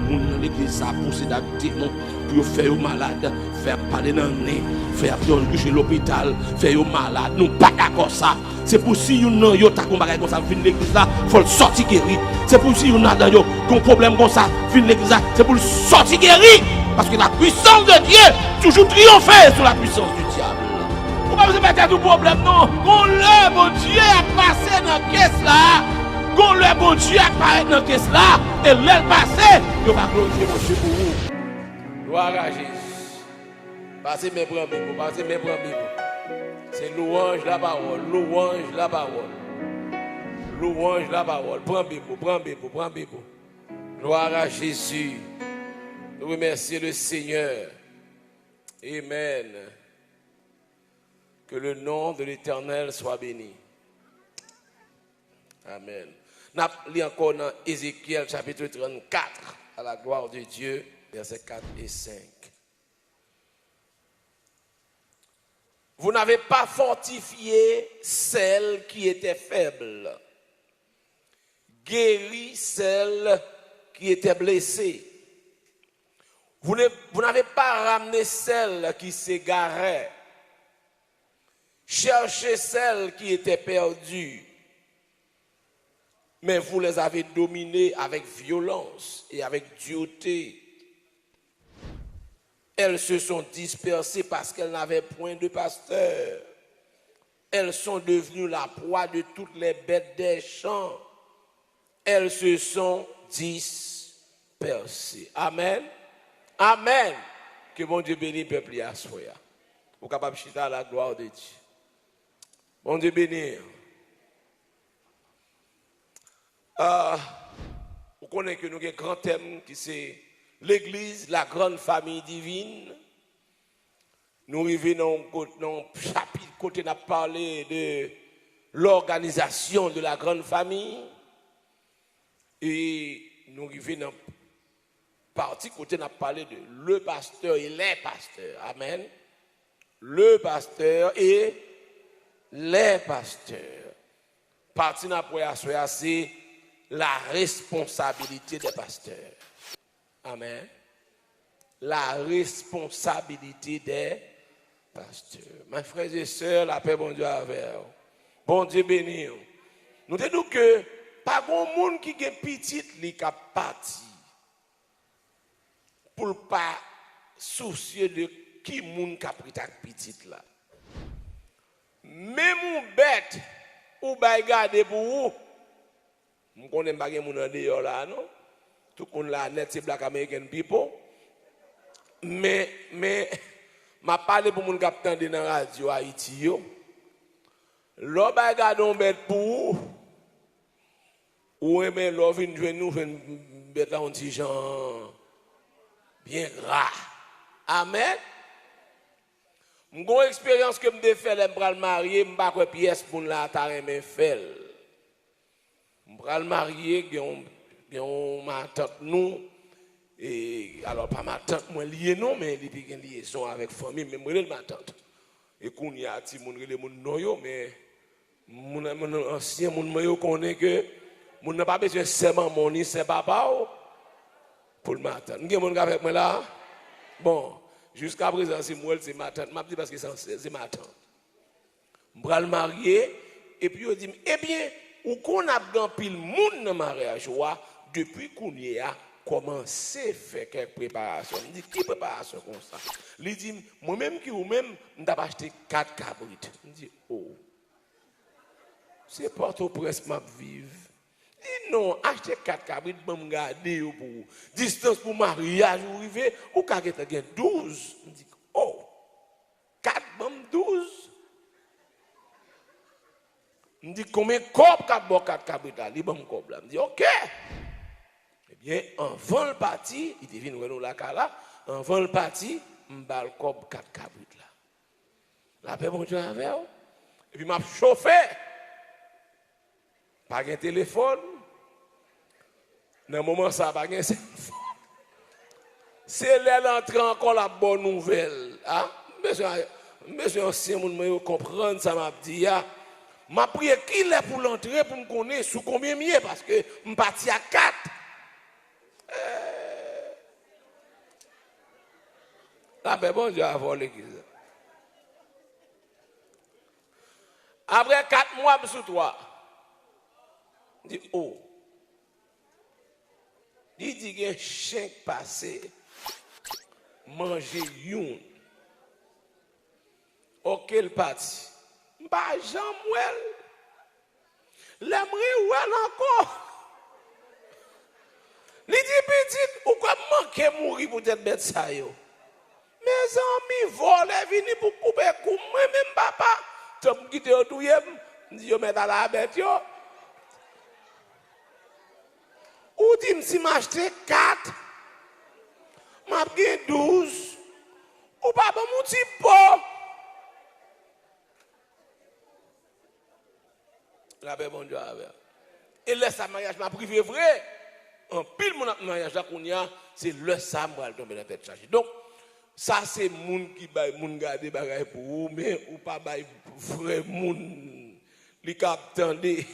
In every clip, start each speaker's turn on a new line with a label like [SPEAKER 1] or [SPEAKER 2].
[SPEAKER 1] moun dans l'église ça pousser dans démon pour faire malade, faire parler dans le nez, faire chez l'hôpital, faire malade. Nous pas d'accord ça. C'est pour si vous n'avez pas de comme ça, fin l'église là, il faut le sortir guéri. C'est pour si vous n'avez pas de problème comme ça, fin l'église là, c'est pour le sortir guéri. Parce que la puissance de Dieu toujours triompher sur la puissance du diable. Vous ne pouvez pas mettre tout problème, non. Quand le bon Dieu a passé dans la caisse là, quand le bon Dieu a passé dans la caisse là, et l'aile passé, il va glorifier mon Dieu pour vous. Gloire à Jésus. Passez mes bras, passez mes bras. C'est louange la parole, louange la parole. Louange la parole. Prends Bible. Gloire à Jésus. Nous remercions le Seigneur. Amen. Que le nom de l'Éternel soit béni. Amen. Nous lisons encore dans Ézéchiel chapitre 34, à la gloire de Dieu, versets 4 et 5. Vous n'avez pas fortifié celle qui était faible, guéri celle qui était blessée. Vous n'avez pas ramené celle qui s'égarait, cherché celle qui était perdue, mais vous les avez dominées avec violence et avec dureté. Elles se sont dispersées parce qu'elles n'avaient point de pasteur. Elles sont devenues la proie de toutes les bêtes des champs. Elles se sont dispersées. Amen. Amen. Que mon Dieu bénisse le peuple à soi. Vous êtes capable de chiter à la gloire de Dieu. Mon Dieu bénisse. Vous connaissez que nous avons un grand thème qui c'est l'Église, la grande famille divine. Nous arrivons dans un chapitre côté n'a parlé de l'organisation de la grande famille. Et nous arrivons dans partie côté n'a parlé de le pasteur et les pasteurs. Amen. Le pasteur et les pasteurs. Partie n'a pas c'est la responsabilité des pasteurs. Amen. La responsabilité des pasteurs. Mes frères et sœurs, la paix, bon Dieu, avec vous. Bon Dieu béni. Nous disons que pas grand monde qui est petit, qui a parti. Pour ne pas soucier de qui monde qui a pris ta petite là. Même mon bête, ou ba garder pour vous. Nous connaissons pas moun en dehors là, non? Tout le monde là, net, c'est Black American people. Mais, ma parlé pour moun qui attendent dans la radio Haïti, l'on va garder un bête pour vous. Ou même l'on vient nous, bête là, un petit genre bien gras. Amen. Mon expérience que me fait les bras marier, me pas quoi pièce pour la taré me fait. Bras marier gen ma tante nous et alors pas ma tante moi lié non mais il y a une liaison avec famille mais moi ma tante. Et qu'on y a ti moun relé moun noyo mais mon ancien moun yo connaît que moun n'a pas besoin seulement mon ni c'est papa pour le matin. Vous avez avec moi là? Bon, jusqu'à présent, c'est moi, c'est ma tante. Je dis parce que c'est ma tante. Je vais le marier. Et puis, je dis, eh bien, où qu'on a grand pile monde dans le mariage, depuis qu'on y a commencé à faire quelques préparations. Je dis, qui préparation comme ça? Il dit, moi-même qui ou même, je vais acheter 4 cabrites. Je dis, oh, c'est Port-au-Prince ma vive. Et non, acheter 4 cabrites pour me garder pour distance pour mariage ou arriver ou quand il y a 12. Je dis oh 4 bam 12. Je dis combien cop 4 cabrites là, li bam cop là. Je dis OK. Eh bien, avant le parti, il devine nous la là, avant le parti, m'bal cop 4 cabrites là. La paix bon Dieu avec. Et puis m'a chauffé. Pas de téléphone. Dans le moment ça, pas de téléphone. C'est l'entrée encore la bonne nouvelle. Hein? Monsieur ancien monde me comprendre ça m'a dit m'a prié qui est pour l'entrée pour me connaître sous combien mieux parce que me parti à 4. La paix, bon Dieu, avant l'église. Après 4 mois sous toi, dit oh. Il dit qu'il y a un chien passé, manger youn. Ok, le parti. Bah, Jean-Mouel, l'aimerait ou elle encore. Il dit petit, ou quoi manquer mourir pour être bête ça yo. Mes amis volent, vini pour couper coup, moi-même papa. Tu me quitter au douzième, je dis, mets à la bête yo. Ou dit, si m'acheter 4, m'a gagné 12, ou pas bon mon petit pot. La paix, bon Dieu, et laisse ça mariage, m'a privé vrai. En pile, mon mariage, c'est le ça, moi, tomber dans la tête chargée. Donc, ça, c'est moun qui baille, moun garder bagaille pour vous, mais ou pas baille vrai moun, li captande.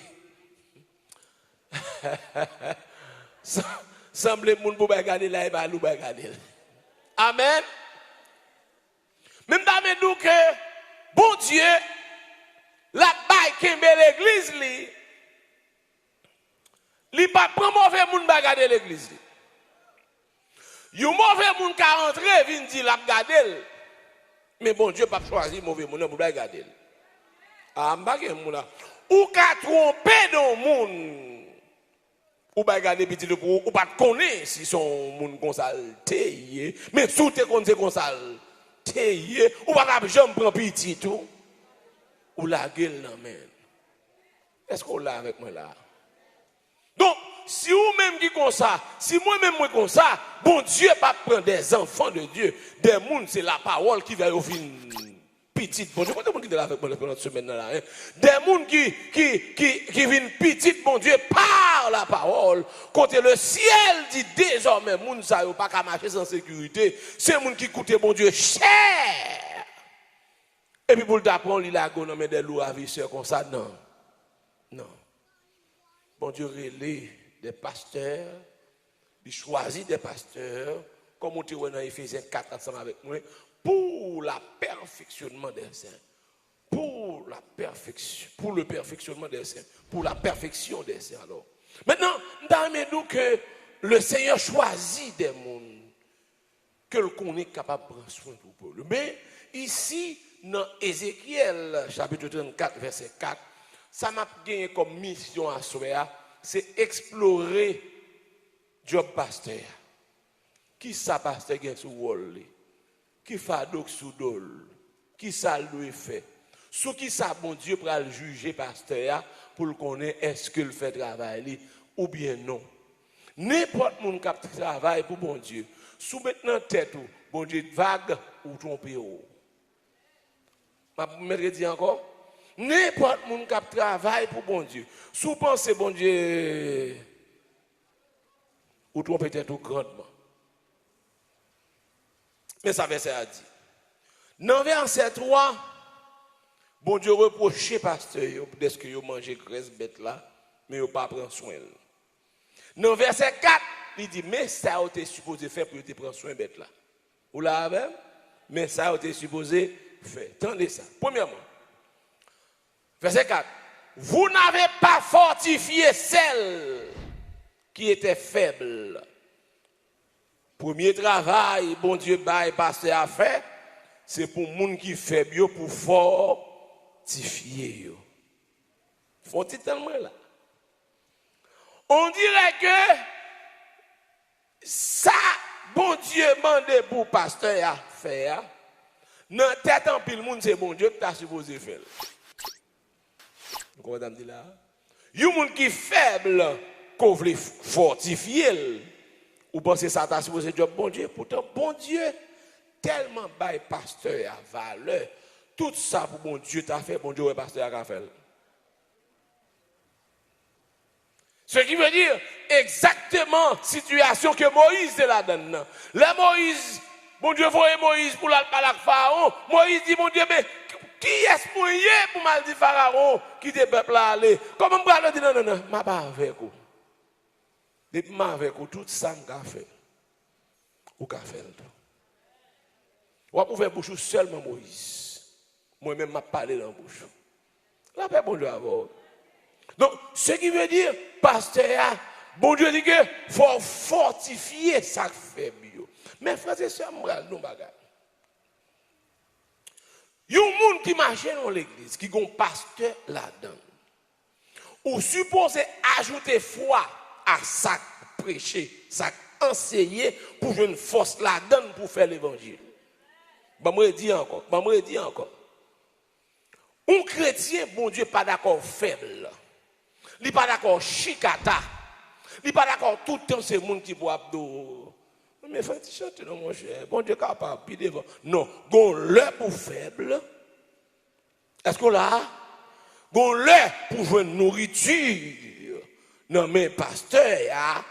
[SPEAKER 1] Semble moun pour garder là, et pas nous garder. Amen. Même dans mes doux que, bon Dieu, la baille qui est l'église, li pas prend mauvais moun ba garder l'église. Yon mauvais moun ka rentre vinn di la garder. Mais bon Dieu pas choisi mauvais moun pour garder. Ah m'bagé moun là. Ou ka tromper dans moun. Ou ba garder petit pour ou pas connaître si son moun comme ça teye. Mais sous te connait comme ça teye ou pas jamais prend petit tout. Ou la gueule nan men. Est-ce qu'on l'a avec moi là? Donc, si vous-même qui comme ça, si moi-même moi comme ça, bon Dieu pas prendre des enfants de Dieu, des gens, c'est la parole qui va ouvrir une petite. Bon Dieu, quand vous qui est là avec moi pendant cette semaine là, des gens qui viennent petite, bon Dieu, par la parole, quand le ciel dit désormais, moun ça pas qu'à marcher sans sécurité, c'est moun qui coûte bon Dieu cher. Et puis pour t'apprendre, il a gonomé des loups à visseurs comme ça, non. Non. Bon Dieu relève des pasteurs, il choisit des pasteurs, comme on dit dans Éphésiens 4 ensemble avec moi, pour la perfectionnement des saints. Pour le perfectionnement des saints. Pour la perfection des saints. Alors. Maintenant, nous que le Seigneur choisit des mondes que l'on est capable de prendre soin pour eux. Mais ici, dans Ézéchiel, chapitre 34, verset 4, ça m'a gagné comme mission à soi, c'est explorer job pasteur. Qui ça pasteur gagne sous wall? Qui fait donc sous dol? Qui ça lui fait? Sous qui ça bon Dieu pour le juger pasteur pour le connaître est-ce qu'il fait travail ou bien non. N'importe monde qui travaille pour bon Dieu, sous maintenant tête ou bon Dieu vague ou tromper ou. Ma me dit encore n'importe monde qui travaille pour bon Dieu. Sous pensez bon Dieu ou tromper tout grandement. Mais ça verset a dit. Dans verset 3, bon Dieu reproche pasteur parce que yo mangé graisse bête là, mais yo pas prendre soin. Dans verset 4, il dit mais ça a été supposé faire pour te prendre soin bête là. Ou là même, mais ça a été supposé faire. Attendez ça. Premièrement, verset 4. Vous n'avez pas fortifié celle qui était faible. Premier travail, bon Dieu, bail passer à faire, c'est pour les gens qui sont faibles, pour fortifier. Faut-il tellement là? On dirait que ça, bon Dieu, mandé pour pasteur à faire, dans la tête en pile, monde c'est bon Dieu qui t'a supposé faire. Vous comprenez ce là? Il y a des gens qui sont faibles, qu'on veut fortifier. Ou pensez que ça t'a supposé job bon Dieu. Pourtant, bon Dieu, tellement bail pasteur à valeur. Tout ça pour bon Dieu t'a fait, bon Dieu est pasteur à faire. Ce qui veut dire exactement situation que Moïse est là-dedans. Là, Moïse, bon Dieu voyait Moïse pour la parler avec Pharaon. Moïse dit, mon Dieu, mais qui est-ce pour mal dire Pharaon qui te peuple là aller? Comment je dis non, je ne suis pas avec vous. Depuis que avec vous, tout ça, je fait. Ou qu'a fait. On va faire bouche seulement Moïse. Moi-même, m'a parlé dans la bouche. La paix, bon Dieu, à vous. Donc, ce qui veut dire, pasteur, bon Dieu dit que faut fortifier ça fait bio. Mais frères et sœurs, nous bagarre. Il y a un monde qui marche dans l'église, qui a un pasteur là-dedans. Ou supposé ajouter foi à ça prêcher, ça enseigner pour jouer une force là-dedans pour faire l'évangile. Je me dis encore. Un chrétien, bon Dieu, pas d'accord faible. Il n'est pas d'accord chicata. Il n'est pas d'accord tout le temps, c'est le monde qui boit abdo. Mais faut chanter, non, mon cher. Bon Dieu, capable, puis devant. Non, gon l'heure pour faible. Est-ce qu'on l'a? Gon l'heure pour jouer une nourriture. Non, mais pasteur,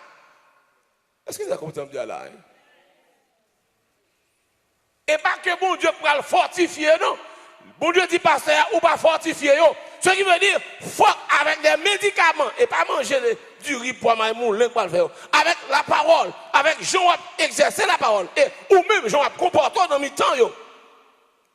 [SPEAKER 1] est-ce que ça comprend bien là? Et pas que bon Dieu pour le fortifier, non? Bon Dieu dit pasteur ou pas fortifier. Ce qui veut dire, faut avec des médicaments et pas manger du riz pour maïmoun, avec la parole, avec Jean exercer la parole, et ou même Jean comporter dans le temps.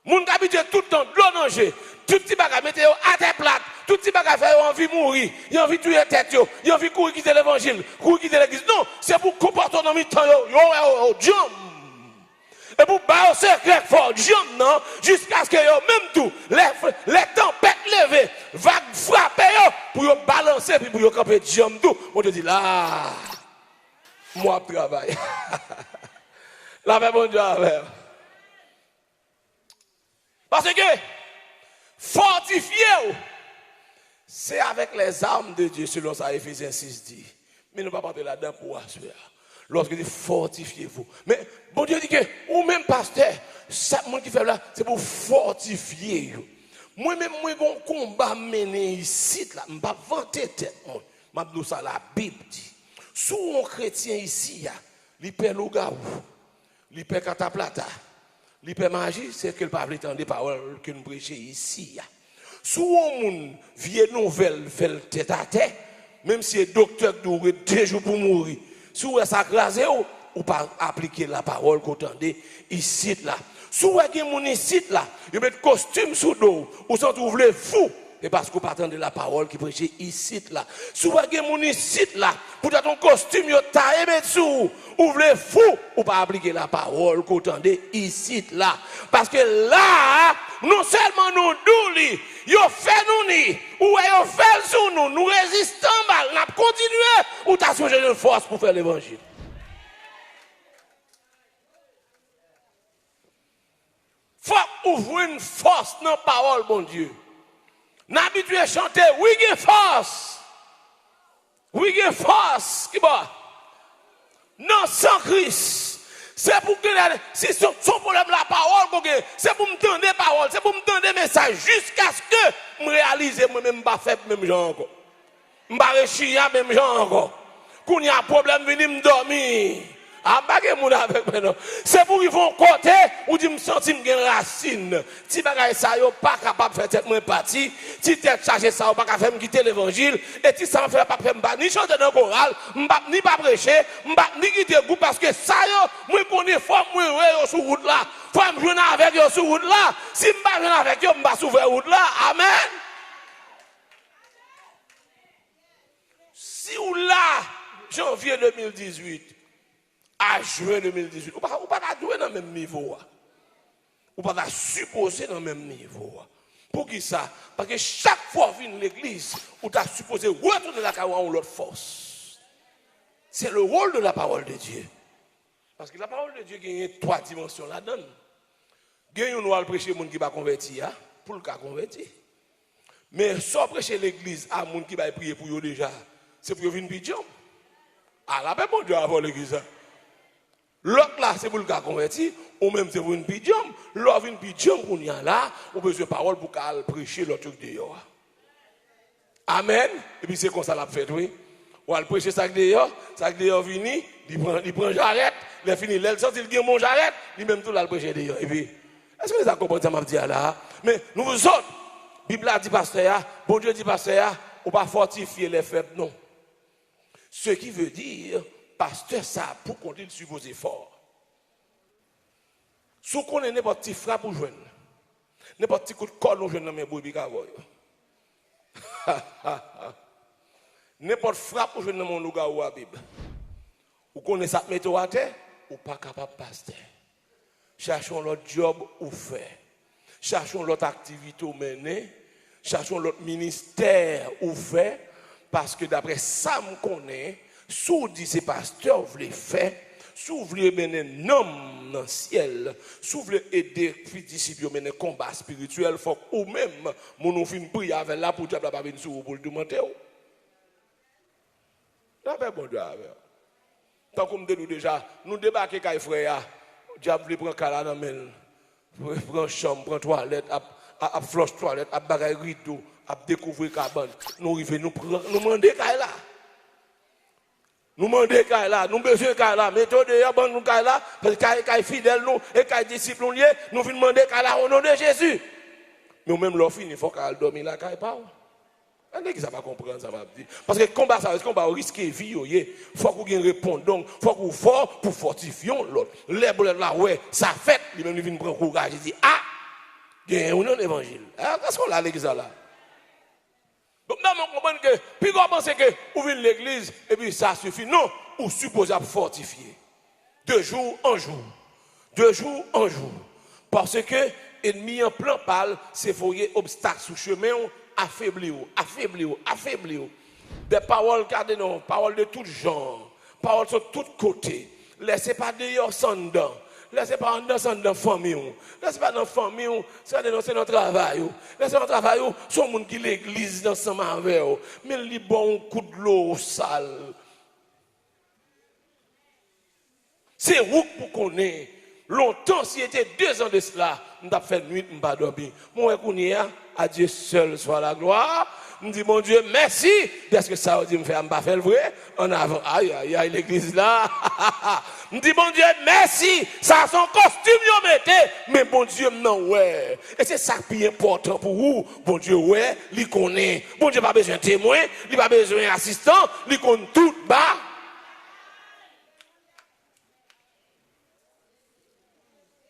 [SPEAKER 1] Moun qui habite tout le temps de l'eau danger, tout petit bagage mettre à terre plate, tout petit bagage faire envie de mourir, il a envie de tuer tête, il a envie de courir quitter l'évangile, courir quitter l'église. Non, c'est pour comporter dans le temps. Dieu. Et pour battre ce secret fort, non, jusqu'à ce que même tout, les tempêtes levées, vagues frapper, pour balancer, puis pour camper jam tout. On te dit là, moi je travaille. La paix, bon Dieu, avec. Parce que fortifier, c'est avec les armes de Dieu, selon ça, Éphésiens 6 dit. Mais nous ne pouvons pas entrer là-dedans pour assurer. Lorsque dit fortifiez-vous. Mais bon Dieu dit que, ou même pasteur, ça, moi qui fait là, c'est pour fortifier. Moi-même, moi, j'ai un combat mené ici, là, je ne vais pas vanter tête. Je vais ça, la Bible dit. Si un chrétien ici, il peut le gaou, il peut cataplata, il peut magie, c'est que le pas entendre des paroles que nous prêchons ici. Si un monde vieille nouvelle fait tête à tête, même si le docteur doit 2 jours pour mourir, si vous avez crasé ou pas appliquer la parole qu'on entendait ici là. Si vous avez mon ici là, vous mettez costume sous dos, ou sont ouvrez fou, et parce que vous pas entendre la parole qui prêchait ici là. Si vous avez mon ici là, pour ton costume vous taillé mettre sous, ouvrez fou ou pas appliquer la parole qu'on entendait ici là. Parce que là, non seulement nous douli, yo fait nous ni, ou yo fait sur nous, nous résistons mal, nous continuons, ou t'as changé de force pour faire l'évangile. Faut ouvrir une force dans la parole, bon Dieu. N'habitué à chanter, oui, il y a force. Oui, il y a force. Qui va? Non, sans Christ. C'est pour que si son problème la parole, c'est pour me donner la parole, c'est pour me donner le message jusqu'à ce que je réalise moi-même pas fait même genre encore. Je ne suis pas même genre encore. Quand il y a un problème, je viens me dormir. C'est pour qu'ils vont côté ou dit me sentir me gagne racine. Si bagay ça yo pas capable faire tête moi parti, si tête chargé ça pas capable faire quitter l'évangile et si ça me fait pas faire ni chanter dans chorale, ni pas prêcher, ni quitter groupe parce que ça yo moi connais faut moi sur route là. Faut me joindre avec yo sur route là. Si me pas joindre avec yo, me pas sur route là. Amen. Si ou là janvier 2018 à juin 2018, ou pas jouer dans le même niveau. Ou pas supposer dans le même niveau. Pour qui ça? Parce que chaque fois que vient l'église, ou tu as supposé retourner la carrière ou l'autre force. C'est le rôle de la parole de Dieu. Parce que la parole de Dieu gagne 3 dimensions là-dedans. Il y a un prêcher les gens qui va convertir, pour le cas convertir. Mais sans prêcher l'église à gens qui va prier pour eux déjà, c'est pour venir pigeon. Ah là, ben bon Dieu avant l'église. L'autre là, c'est pour le cas converti, ou même c'est pour une pigeon. L'autre une pigeon pour y aller là, ou besoin de parole pour qu'elle prêcher l'autre truc dehors. Amen. Et puis c'est comme ça l'a fait, oui. Ou elle prêcher ça dehors vini, il prend j'arrête, il fini, il sort, il gagne mon j'arrête, il même tout là le prêcher dehors. Et puis, est-ce que vous avez compris ça m'a dit là? Mais nous vous autres, Bible a dit pasteur, bon Dieu dit pasteur, ou pas fortifier les faibles, non. Ce qui veut dire, pasteur, ça pour compter sur vos efforts. Si on est n'importe petit frappe pour joindre, n'importe petit coup de colle nous joindre dans mes brebis cavoy. N'importe frappe pour joindre dans mon louga ou à Bible. Ou connaissez ça météo à terre, ou pas capable de passer. Cherchons l'autre job ou fait. Cherchons l'autre activité ou mener. Cherchons l'autre ministère ou fait. Parce que d'après ça, me connaît, si vous dites que pasteur, vous voulez faire, si vous voulez mener un homme dans le ciel, si vous voulez aider les disciples à mener un combat spirituel, il faut que vous-même, vous finissez prier avec la pour diable pas venir sur vous pour le demander. Là, bon Dieu avec. Tant qu'on dit nous déjà, nous débarquons avec frère, diable prend cala dans main, prend chambre, prend toilette, à flush toilette, à bagaille rideau, à découvrir cabane. Nous arrivons, nous demander là. Nous demandons là, nous besoin là, mettons dehors bon nous là, parce que fidèle nous et que disciple nous nous venons demander là au nom de Jésus. Mais même l'offre fini, il faut qu'elle dorme là quand pas. On qui ça va comprendre ça va dire. Parce que combat ça, combat risquer vie il faut qu'on gagne répondre. Donc faut qu'on fort pour fortifier l'autre. Les bolets là ouais, ça fait, lui même vient prendre courage, il dit ah, il y a un évangile. Qu'est-ce qu'on a l'église là? Donc, nous comprenons que, puis on pense que vous venez l'église, et puis ça suffit. Non, vous supposez fortifier. De jour en jour. De jour en jour. Parce que, l'ennemi en plan pâle, c'est foyer obstacle sous chemin, affaiblir. Des paroles, regardez non, paroles de tout genre. Paroles sur tous côtés. Laissez pas d'ailleurs sans dedans. Laissez pas dans la famille. Laissez pas dans la famille. C'est notre travail. Laissez notre travail. C'est le monde qui l'église ensemble avec vous. Mais il bon coup de l'eau sale. C'est vous pour connaître. Longtemps, si c'était 2 ans de cela, nous avons fait nuit, nous n'avons pas dormi. Moi, à Dieu seul soit la gloire. Je dis, mon Dieu, merci. Est-ce que ça veut dire que je ne fais le vrai? En avant, aïe, l'église là. Je dis, mon Dieu, merci. Ça a son costume, vous mettez. Mais bon Dieu, non, ouais. Et c'est ça qui est important pour vous. Bon Dieu, ouais, il connaît. Bon Dieu, pas besoin de témoin, il pas besoin d'assistant, il connaît tout bas.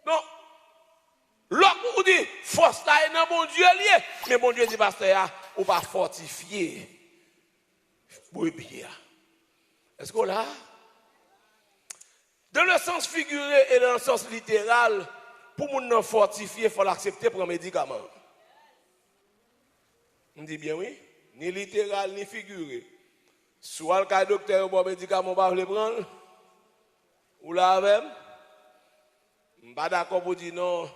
[SPEAKER 1] Non. L'autre vous dit, force là est dans bon Dieu lié. Mais bon Dieu dit, pasteur, ou pas fortifier. Oui, bien. Est-ce qu'on l'a? Dans le sens figuré et dans le sens littéral, pour nous fortifier, il faut l'accepter pour un médicament. On dit bien oui, ni littéral ni figuré. Soit le cas docteur bon médicament, on va le prendre. Ou là même. Je ne suis pas d'accord pour dire non.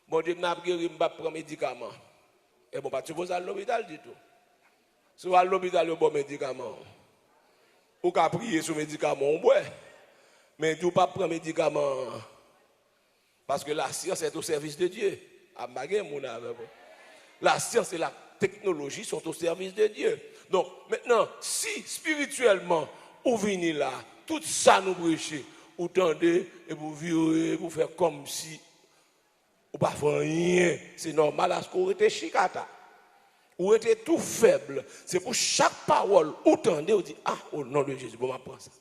[SPEAKER 1] Bon Dieu n'a pas guéri, je ne vais pas prendre médicament. Et bon, pas tu vas à l'hôpital du tout. Si vous allez à l'hôpital, vous bon médicament. Ou qu'à prier sur médicament, on boit. Mais tu ne pas prendre médicament. Parce que la science est au service de Dieu. La science et la technologie sont au service de Dieu. Donc, maintenant, si spirituellement, vous venez là, tout ça nous prêchez, vous tendez et vous virez, vous faites comme si vous ne faites rien. C'est normal à ce que vous êtes chicata. Vous êtes tout faible. C'est pour chaque parole, vous tendez, vous dites, ah, au nom de Jésus, bon, je prends ça.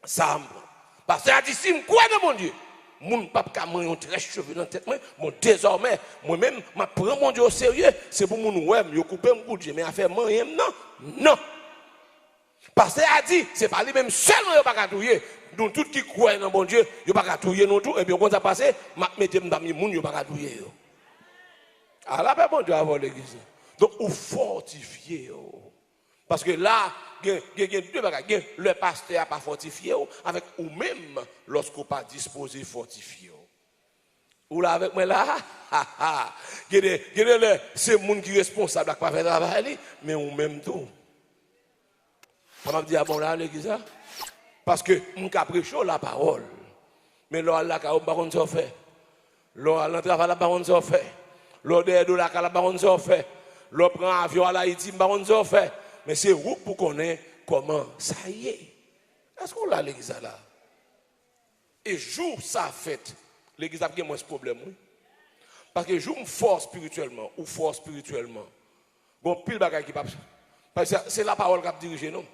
[SPEAKER 1] Ça me prend. Parce que dit, si je crois dans mon Dieu, mon papa m'a très cheveux dans la tête, moi, désormais, moi-même, je prends mon Dieu au sérieux, c'est pour mon ouais, je coupe mon coup de Dieu, mais à faire moi, non. Parce que a dit, c'est pas lui-même seulement qui pas touiller. Nous tous qui croient dans bon Dieu, il pas touiller nous tout et puis quand ça passe, mettez dans les moun, il pas touiller. Alors là bon Dieu avoir l'église. Donc on fortifier. Parce que là, il y a deux bagages, le pasteur n'a pas fortifié avec ou même lorsqu'on pas disposé fortifier. Ou là avec moi là, c'est le monde qui est responsable de pas faire travail, mais ou même tout. On va dire, bon là, l'église, parce que mon cas prêche la parole. Mais là, la parole, par contre, ça fait. Là, l'entrave, la parole, ça fait. Là, de la parole, ça fait. Là, prend avion à l'Haïti, par contre, ça fait. Mais c'est vous pour connaître comment ça y est. Est-ce qu'on a l'église là? Et jour ça fait, l'église a moins ce problème, oui. Parce que jour fort spirituellement, ou fort spirituellement, bon, pile bagaille qui passe. Parce que c'est la parole qui a dirigé, non?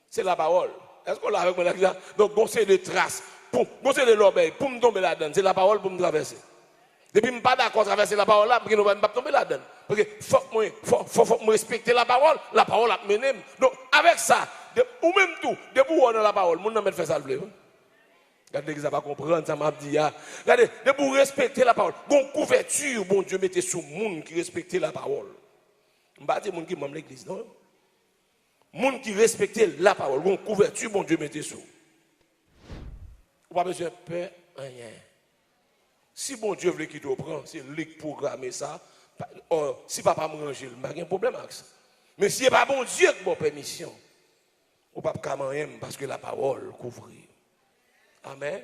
[SPEAKER 1] C'est la parole. Est-ce qu'on l'a avec moi là? Donc, bon, c'est des traces. pour bosser les l'obéir, pour me tomber là-dedans, c'est la parole pour me traverser. Depuis que je ne suis pas d'accord traverser la parole là, parce que je ne vais pas tomber là-dedans. Parce que faut me respecter la parole a mené. Donc avec ça, ou même tout, depuis où on a la parole, mon nom fait ça le plaît. Regardez que ça va comprendre, ça m'a dit. Regardez, depuis respecter la parole, bon couverture, bon Dieu mettez sur le monde qui respectait la parole. Je ne vais pas dire monde qui m'aime l'église, non. Monde qui respectait la parole, bon couverture, bon Dieu mettez sur. Ou pas besoin de peur, rien. Si bon Dieu veut qu'il te prenne, c'est lui qui programme ça. Si papa me range, il n'y a pas de problème avec ça. Mais si ce n'est pas bon Dieu qui m'a permission, on ne peut pas même parce que la parole couvre. Amen.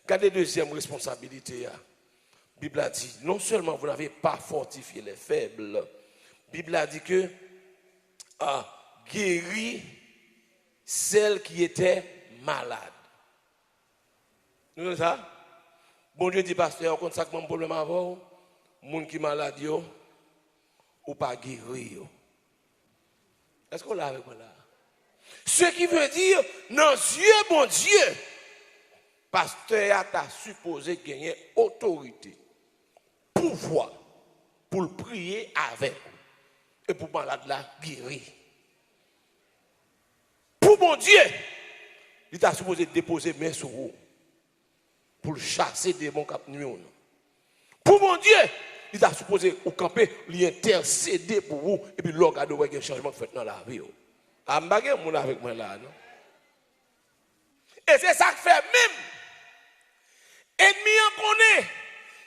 [SPEAKER 1] Regardez deuxième responsabilité. La Bible a dit, non seulement vous n'avez pas fortifié les faibles, la Bible a dit que guéri celle qui était malade. Vous savez ça? Bon Dieu dit, pasteur, on consacre mon problème avant, moun qui malade yo, ou pas guéri. Est-ce qu'on l'a avec moi là? Ce qui veut dire, non, Dieu, bon Dieu, pasteur a supposé gagner autorité, pouvoir, pour le prier avec, et pour malade là, guérir. Pour bon Dieu, il t'a supposé déposer main sur vous. Pour chasser des bons cap nuit. Pour mon Dieu, il a supposé au camper, lui intercéder pour vous et puis l'on regarde un changement fait dans la vie. Ambagé mon avec moi là, non? Et c'est ça que fait même. Ennemi en connaît.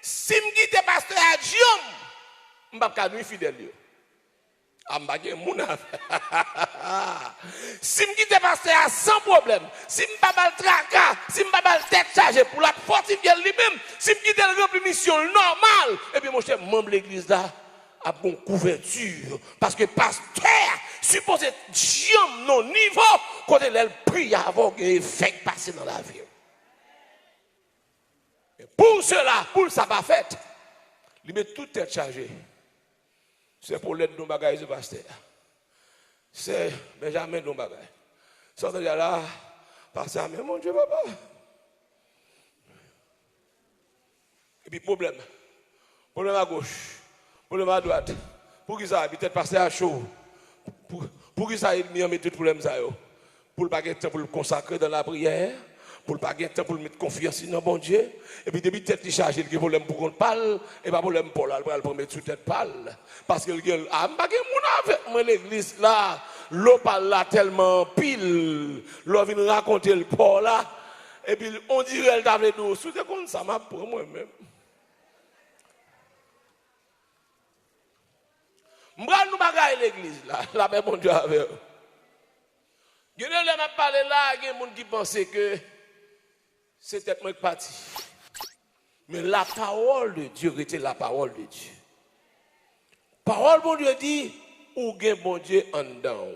[SPEAKER 1] Si me quitte pasteur à Diom, m'pa ka nuit fidèle. Ambagé mon avec. Si me quitte pasteur à sans problème, si me pas mal tracas, si me pas mal tête chargée pour la fortifier lui-même, si me quitte le remplir mission normale, et puis mon cher membre l'église là a bon couverture parce que pasteur supposé Diom non niveau quand elle prie avant que effet passer dans la vie. Et pour cela, pour ça pas fait, il met toute tête chargée. C'est pour l'aide de nos bagages de pasteur. C'est Benjamin de nos bagages. Sortez de là, pasteur, mais mon Dieu, papa. Et puis problème à gauche, problème à droite. Pour qui ça, peut-être pasteur à chaud. Pour qui ça, il met tout problème ça. Pour le baguette, pour le consacrer dans la prière. Pour le baguette, pour le mettre confiance dans bon Dieu. Et puis, depuis tête, il charge, il y a problème pour qu'on parle. Et pas problème pour là, pour mettre sous tête parle. Parce que, moi, l'église là, l'eau parle là tellement pile. L'eau vient raconter le port là. Et puis, on dirait, elle t'a fait d'eau. Sous tête, ça m'a pour moi-même. M'bral nous bagaille l'église là, la paix bon Dieu avec eux. Il y a des gens qui parlent là, il y a des gens qui pensent que c'est peut-être moi qui parti. Mais la parole de Dieu était la parole de Dieu. Parole bon Dieu dit, ou gen bon Dieu en dedans.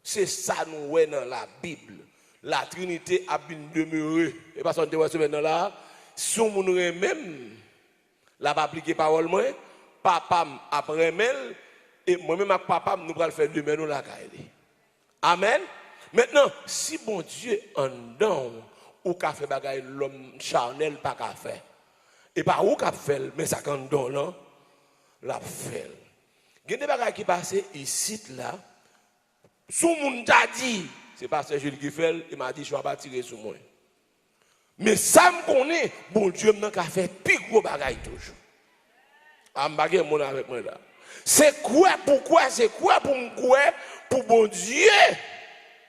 [SPEAKER 1] C'est ça nous voyons dans la Bible. La Trinité a bien demeuré. Et parce qu'on te voit maintenant là, si on même, la pas appliquer parole moi, papa après mel et moi-même avec papa nous allons faire demain nous la caille. Amen. Maintenant, si bon Dieu en dedans ou qu'a fait bagaille l'homme charnel pas qu'a fait. Et pas ou qu'a fait mais ça quand dedans là la fait. Il y a des bagailles qui passent ici là. Sous mon t'a dit, c'est pasteur Jules qui fait, il m'a dit je vais pas tirer sur moi. Mais ça me connaît, bon Dieu m'a fait plus gros bagaille toujours. Ambagé mon avec moi là. C'est quoi pourquoi c'est quoi pour me quoi pour bon Dieu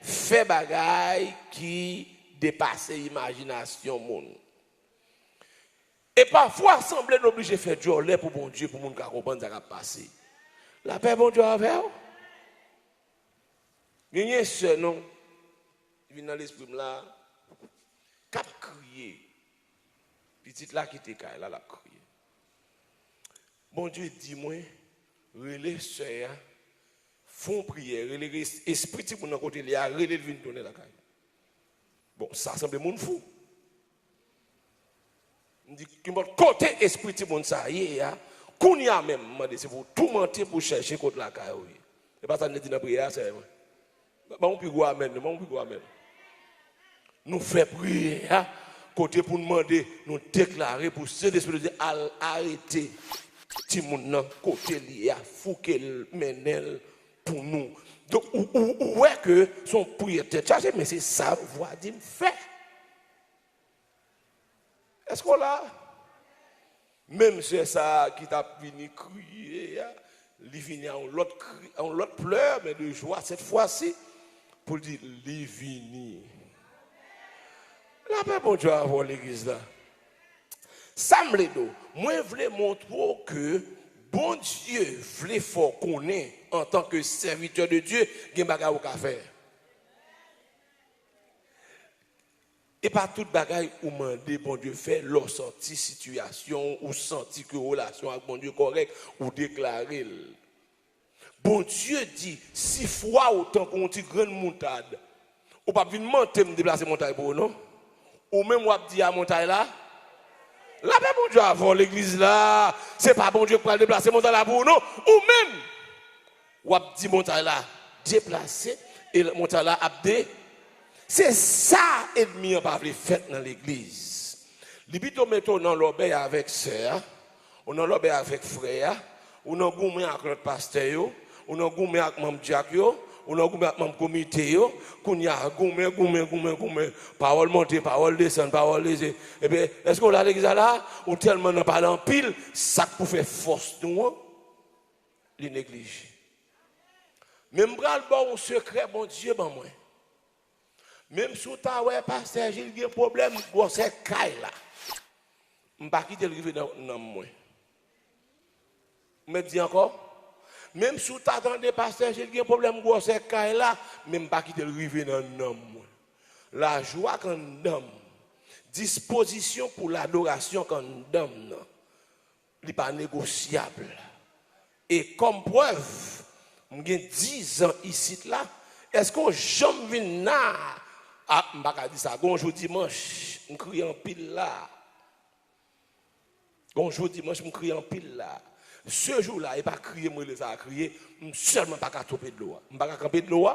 [SPEAKER 1] fait bagaille qui dépasse l'imagination mon. Et parfois semble obligé faire jolie pour bon Dieu pour mon comprendre ça va passer. La paix bon Dieu avec vous. Il y a ce nom qui vient dans l'esprit là cap crier. Petite là qui était là la crier. Bon Dieu dis-moi, relais sœur, font prière, relais esprit pour nous côté là, relais venir donner la caille. Bon, ça semble monde fou. On dit que mon côté esprit pour ça y est, qu'on y a même demandé c'est pour tout mentir pour chercher contre la caille. Et pas ça ne dit dans prière c'est. Bon puis go amen, bon puis go amen. nous fait prier, côté pour demander, nous déclarer pour ce l'esprit de Dieu arrêter. Ti moun nan côté lié à fouquel menel pour nous. Donc ouais que son prière chargé mais c'est ça voix dit me fait. Est-ce qu'on l'a même c'est ça qui t'a venu crier, il vient en l'autre pleurs mais de joie cette fois-ci pour dire il vient. La paix bon Dieu avant l'église là. Samledo, moi je voulais montrer que bon Dieu voulait fort qu'on est en tant que serviteur de Dieu, il y a des bagages à faire. Et pas toute bagaille ou demander bon Dieu fait leur sortie situation ou sentir que relation avec bon Dieu correct ou déclarer. Bon Dieu dit 6 fois autant qu'on dit grande montagne. Ou pas venir monter me déplacer montagne pour non? Ou même ou dit à montagne là la paix bon Dieu avant l'église là, c'est pas bon Dieu pour aller déplacer montagne là pour non, ou même ou a dit montagne là déplacer et montagne là abdé. C'est ça ennemi on pas fait dans l'église. Libito mettons dans l'obé avec sœur, on dans l'obé avec frère, on dans goumé avec notre pasteur, on dans goumé avec membre Jack yo. On a goumé avec comité yo, qu'on y a goumé, parole montée, parole descend, parole léger. Et bien, est-ce qu'on a l'église là, ou tellement n'a pas en pile, ça pour faire force nous, les néglige. Même bral bon un secret, bon Dieu, ben moi. Même sous ta ouais, pasteur, j'ai un problème, bon c'est caille là. M'pas quitter le rive dans moi. Me dis encore. Même si tu attendais pasteur, j'ai un problème gros c'est là, même pas quitter le rive dans nom. La joie qu'on donne, disposition pour l'adoration qu'on donne, n'est pas négociable. Et comme preuve, j'ai 10 ans ici là, est-ce qu'on jamais vient là? Ah, je ne vais pas dire ça. Bonjour dimanche, je crie en pile là. Bonjour dimanche, je crie en pile là. Ce jour-là, il n'a pas crié, moi, il a crié, seulement pas qu'à toper de l'eau. Je ne vais pas camper de l'eau.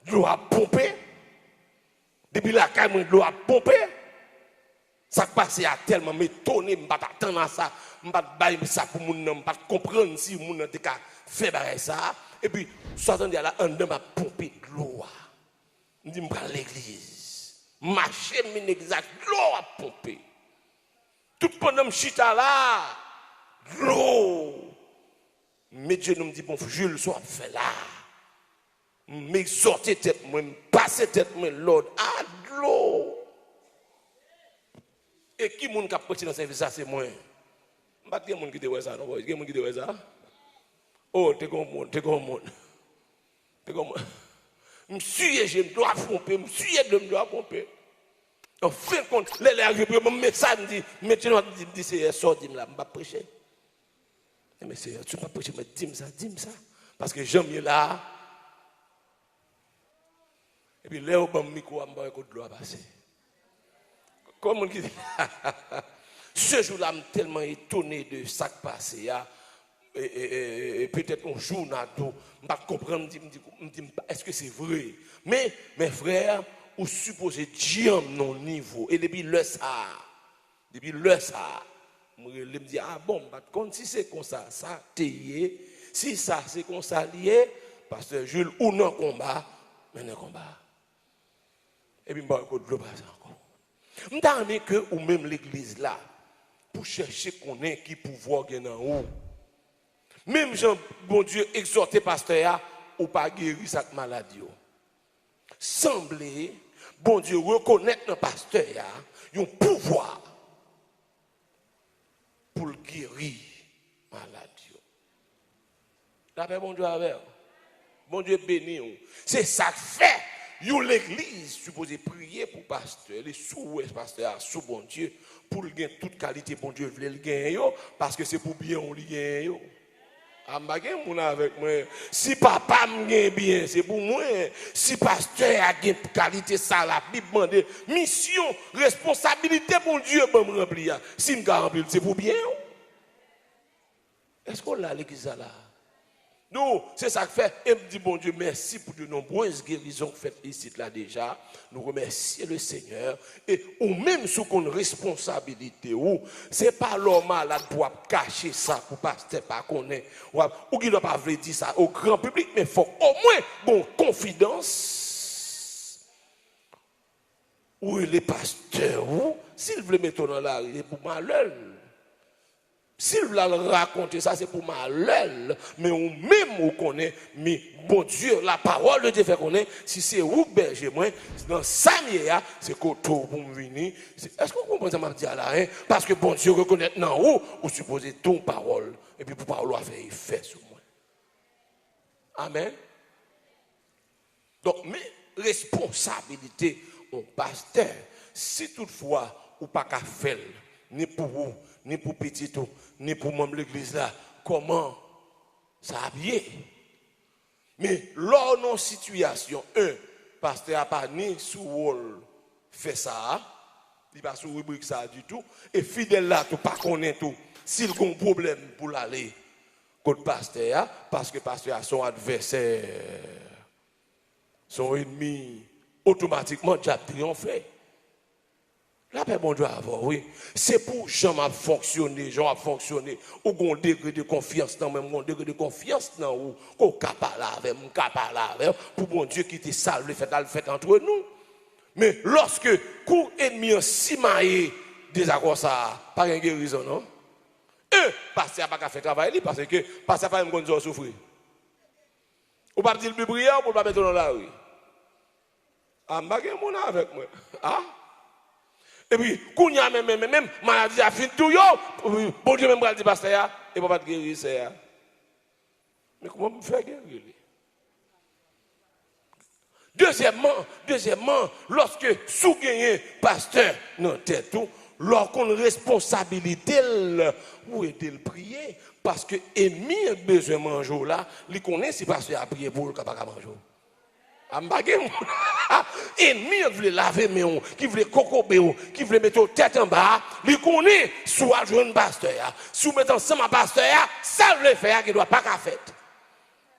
[SPEAKER 1] L'eau a pompé. Depuis la caille, l'eau a pompé. Ça passe à tellement m'étonner, je ne vais pas attendre à ça. Je ne vais pas bailler ça pour mon nom, je ne vais pas comprendre si mon nom a fait ça. Et puis, soit on dit là, on a pompé de l'eau. Je dis, je vais à l'église. Marcher, mais exact, l'eau a pompé. Tout pendant que je suis là, l'eau. Mais Dieu nous dit, bon, Jules, soit fait là. M'exhorter tête, moi, passer tête, moi, l'ordre. Ah, de l'eau. Et qui moun qui a prêté dans ce service, ça, c'est moi. Je ne sais pas qui qui te ça, non? Qui qui te ça? Oh, t'es comme monde, t'es comme monde. T'es comme monde. Je suis, je dois pomper, je suis, je dois pomper. En fin de compte, les arrivent, je me mets ça, me dit, maintenant, je dis, c'est ça, dis-moi là, je ne vais pas prêcher. Mais c'est, tu ne vas pas prêcher, mais dis-moi ça. Parce que j'aime là. Et puis, là, au bas, micro, je vais de l'eau à passer. Comment on dit? Ce jour-là, je suis tellement étonné de ça qui passe. Et peut-être un jour, je ne vais pas comprendre, je me dis, est-ce que c'est vrai? Mais, mes frères, vous supposez Dieu non niveau. Et depuis le ça, je me dis, ah bon, si c'est comme ça, ça t'est. Si ça, c'est comme ça lié, parce que Jules, ou non combat, mais non combat. Et puis, je vais de l'eau passer encore. Je me dis que, ou même l'église là, pour chercher qu'on ait qui pouvoir gagner en haut. Même Jean, bon Dieu, exhorté pasteur, ou pas guérir cette maladie. Semblez, bon Dieu, reconnaître dans pasteur, un pouvoir pour guérir maladie. La paix, bon Dieu, avec. Bon Dieu, béni. C'est ça que fait. L'église supposée prier pour pasteur, les sous pasteur, sous bon Dieu, pour le gagner toute qualité, bon Dieu, veut le gagner, parce que c'est pour bien on le gagne. Avec moi. Si papa me gagne bien, c'est pour moi. Si pasteur a une qualité, ça la Bible demande mission, responsabilité, bon Dieu, bon me remplir. Si me remplir, c'est pour bien. Est-ce qu'on l'a l'église là? Nous, c'est ça que fait. Et me dit, bon Dieu, merci pour de nombreuses guérisons faites ici, là déjà. Nous remercions le Seigneur. Et ou même sous une responsabilité, ou c'est pas l'homme malade pour cacher ça, pour pas connaître. Ou qui ne doit pas dire ça au grand public, mais il faut au moins, bon, confidence. Ou les pasteurs, ou s'ils veulent mettre dans la rue, pour malheur. S'il veut raconter ça, c'est pour malheur. Mais ou même on connaît, mais bon Dieu, la parole de Dieu fait connaître, si c'est vous berger, moi, dans ça, c'est qu'au tour pour me venir. Est-ce que vous comprenez ça, m'a dit là, hein? Parce que bon Dieu reconnaît non, vous supposez ton parole, et puis pour parole, a fait effet sur moi. Amen. Donc, mes responsabilités au pasteur, si toutefois, ou pas qu'à faire, ni pour vous, ni pour petit tout, ni pour membre de l'église là, comment ça a bien. Mais lors de nos situations, pasteur n'a pas ni sous rôle fait ça, il pas sous rubrique ça du tout, et fidèle là, tout pas connaît tout, s'il a un problème pour l'aller contre pasteur, parce que pasteur a son adversaire, son ennemi, automatiquement déjà triomphé. La paix, bon Dieu, avoir, oui. C'est pour gens à fonctionner, ou un degré de confiance dans même, un degré de confiance dans ou, qu'on capable avec, pour bon Dieu qui te salve, le fait entre nous. Mais lorsque, coup ennemi si maillé, désaccord ça, pas une guérison, non? Parce qu'il n'a pas fait travail, parce que, parce qu'il n'a pas une bonne souffrir. Ou pas dire le brillant pour ne pas mettre dans la rue. Ah, je ne mon avec moi. Ah? Et puis, quand il y a même, maladie a fini tout, bon Dieu, même pas le pasteur, et pas te guérir, c'est. Mais comment me faire guérir? Deuxièmement, lorsque sous gagné pasteur non tête tout, lorsqu'on responsabilité ou aider le prier, parce que ennemi a besoin de manger là, il connaît si pasteur a prié pour le capable de manger. Ennemi qui voulait laver mes qui voulait cocober, qui voulait mettre tête en bas, il connaît soit jeune pasteur, sous mettant ensemble à pasteur, ça le fait qui doit pas qu'à faire.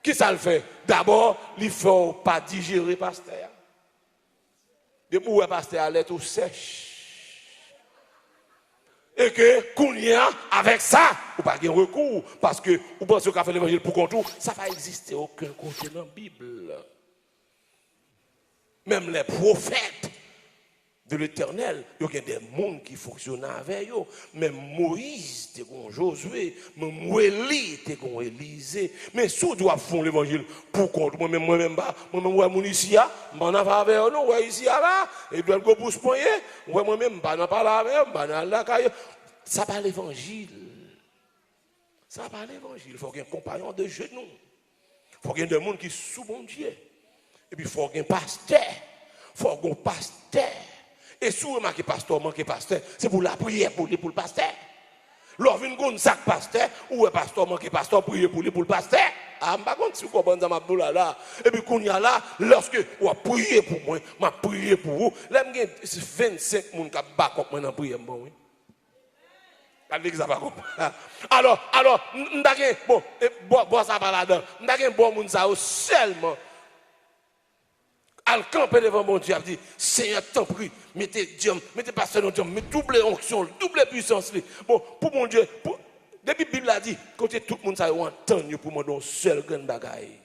[SPEAKER 1] Qui ça le fait? D'abord, il ne faut pas digérer pasteur. Depuis où pasteur allait tout sèche. Et que, Kounia, avec ça, vous pas de recours. Parce que vous pensez qu'on a fait l'évangile pour contour, ça ne va exister aucun côté dans la Bible. Même les prophètes de l'Éternel, il y a des mondes qui fonctionnent avec eux. Même Moïse, t'es comme Josué, même Élie, t'es comme Élisée. Mais si on doit faire l'évangile pour contre, moi-même, mon ici, je n'en pas avec eux, non, ici, là, et doit go pour se poigner, moi-même, je n'en pas avec eux, ça pas l'évangile. Ça pas l'évangile. Il faut qu'il y ait un compagnon de genoux. Il faut qu'il y ait des gens qui sont sous bon Dieu. Et puis, il faut qu'il y ait un pasteur. Il faut qu'il y ait un pasteur. Et si vous remarquez pasteur, c'est pour la prière pour le pasteur. Lorsque vous avez un sac pasteur, ou un pasteur manque pasteur, prier pour le pasteur. Ah, je ne sais pas si vous comprenez ça, là. Et puis, quand il y a là, lorsque vous priez pour moi, je prie pour vous. Là, il y a 25 personnes qui battent dans la prière. Alors, bon, ça va là-dedans. Nous avons bon monde seulement. Al camper devant mon Dieu, a dit, Seigneur, t'en prie, mettez pasteur dans Dieu, mettez double onction, double puissance. Bon, pour mon Dieu, depuis la Bible a dit, côté tout le monde ça entend pour moi dans seul grand bagaille.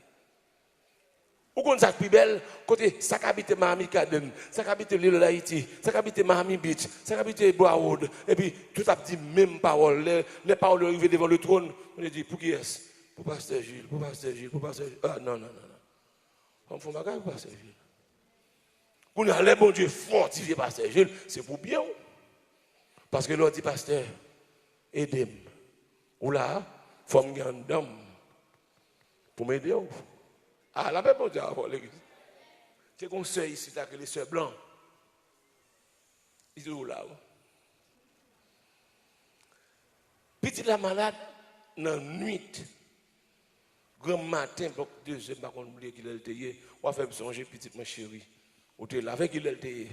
[SPEAKER 1] Ou qu'on ça plus belle, côté ça habite Miami Garden, ça habite l'île d'Haïti, ça habite Miami Beach, ça habite Broward, et puis tout a dit même parole, les paroles arrivées devant le trône, on dit pour qui est-ce? Pour pasteur Gilles, pour pasteur Gilles, pour pasteur Gilles. Ah non. On fait bagaille pour pasteur Gilles. Pour nous aller, bon Dieu, fortifier pasteur Gilles, c'est pour bien. Parce que l'on dit, pasteur, aidez-moi. Ou là, il faut me gagner d'homme pour m'aider. Ah, la paix, bon Dieu, avant l'église. C'est qu'on sœur ici, que les sœurs blancs. Ils sont là. Petit la malade, dans la nuit, grand matin, bloc 2 heures, par contre, oublier qu'il a été, on va faire songer, petite ma chérie. Ou tu es là avec il a été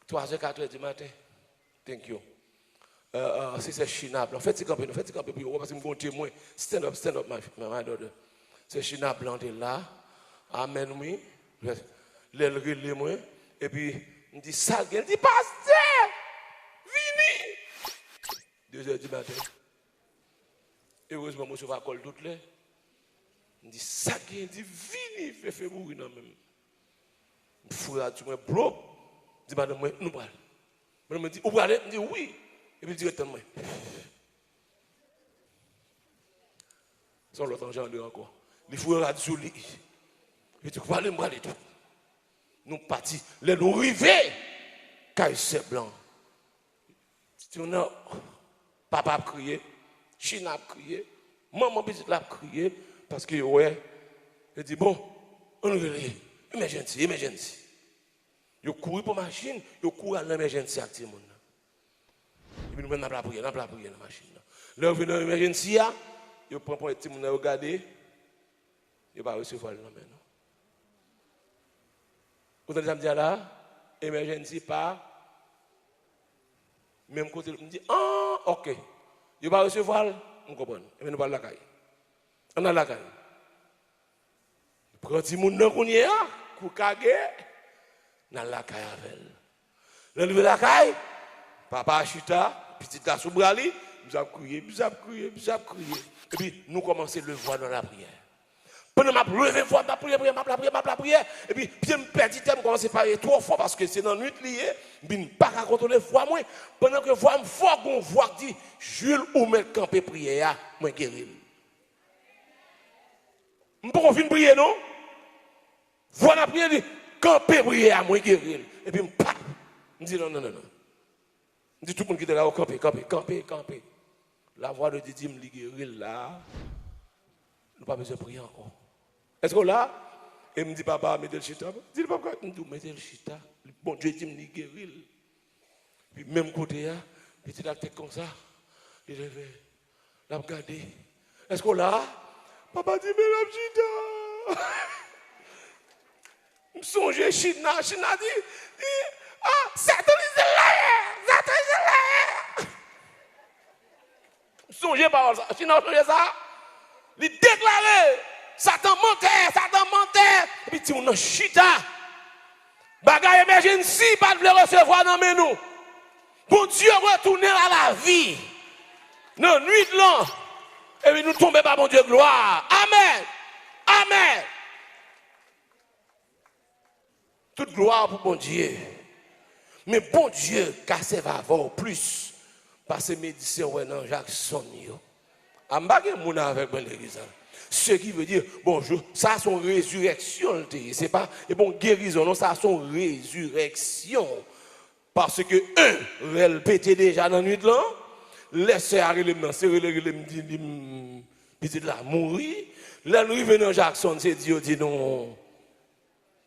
[SPEAKER 1] 3h, 4h du matin. Thank you. Si c'est China blanc, faites-y camper, puis parce que je suis témoin. Stand up, my daughter. C'est China blanc, t'es là. Amen, oui. L'elle relève moi. Et puis, il me dit, ça, il dit, pasteur, vini. 2h du matin. Heureusement, je vais à l'école toutes les. Il me dit, ça, il dit, vini, fait mourir non même. Je fous là, tu me bloques. Je dis, madame, nous parlons. Madame me dit, vous parlez? Je dis, oui. Et puis directement. Sans l'autre engendre encore. Les fouets à joli. Et tu parles, moi, tout. Nous partis. Les nous rivés. Car c'est blanc. Si on a papa a crié, China a crié, maman petite l'a crié, parce que ouais, il dit bon, on relève, emergency. Ils courent pour machine, ils courent à l'emergency active. Et puis nous avons la prière dans la machine. Là, on vient dans l'emergency, ils prennent pour les petits gens regarder, ils ne vont pas recevoir le nom. Vous avez dit là, emergency pas. Même côté, je me dis, ah, ok. Il va recevoir, on comprend. Et nous parlons de la caille. On a la caille. Quand il y a qu'on y est, pour caguer, dans la caille avec elle. Dans le la caille, papa chita, petit garçon brali, nous avons crié. Et puis, nous commençons à le voir dans la prière. Pendant ma levé fois, ma prière, et puis, je me perds, je commence à parler trop fort parce que c'est dans la nuit liée, je ne peux pas contrôler voix moi. Pendant que voix me fort, on voit qui dit, Jules ou mettre camper prière, moi guérir. Je ne peux pas finir prier, non? Voix la prière dit, camper prière, moi guérir. Et puis, je dis non. Je dis tout le monde qui est là, camper. La voix de Didier me guérir là, nous pas besoin de prier encore. Est-ce que là, il me dit, papa, mettez le chita. Je dis, papa, mettez le chita. Bon Dieu dit, me guérir. Puis, même côté, petit la tête comme ça, il lève, l'a regardé. Est-ce que là, papa dit, mais la chita. Je me songe, China dit, ah, Satan is a liar. Je me songe par ça. China songe ça. Il déclarait. Satan mentait. Et puis, tu as chita. Bagaille emergency, pas de le recevoir dans nous. Pour Dieu retourner à la vie. Non, nuit de l'an. Et puis, nous tombons par mon Dieu gloire. Amen. Toute gloire pour bon Dieu. Mais bon Dieu, casse va avoir plus. Parce que médecin, ouais, non, Jackson, yo. Ambagé moun avec l'église. Ce qui veut dire, bonjour, ça son résurrection, c'est pas, et bon, guérison, non, ça son résurrection. Parce que, elle pétait déjà dans la nuit de l'an, laissez arriver le c'est dit, petit là, mourir. Là, nous venons dans Jackson, c'est Dieu dit non,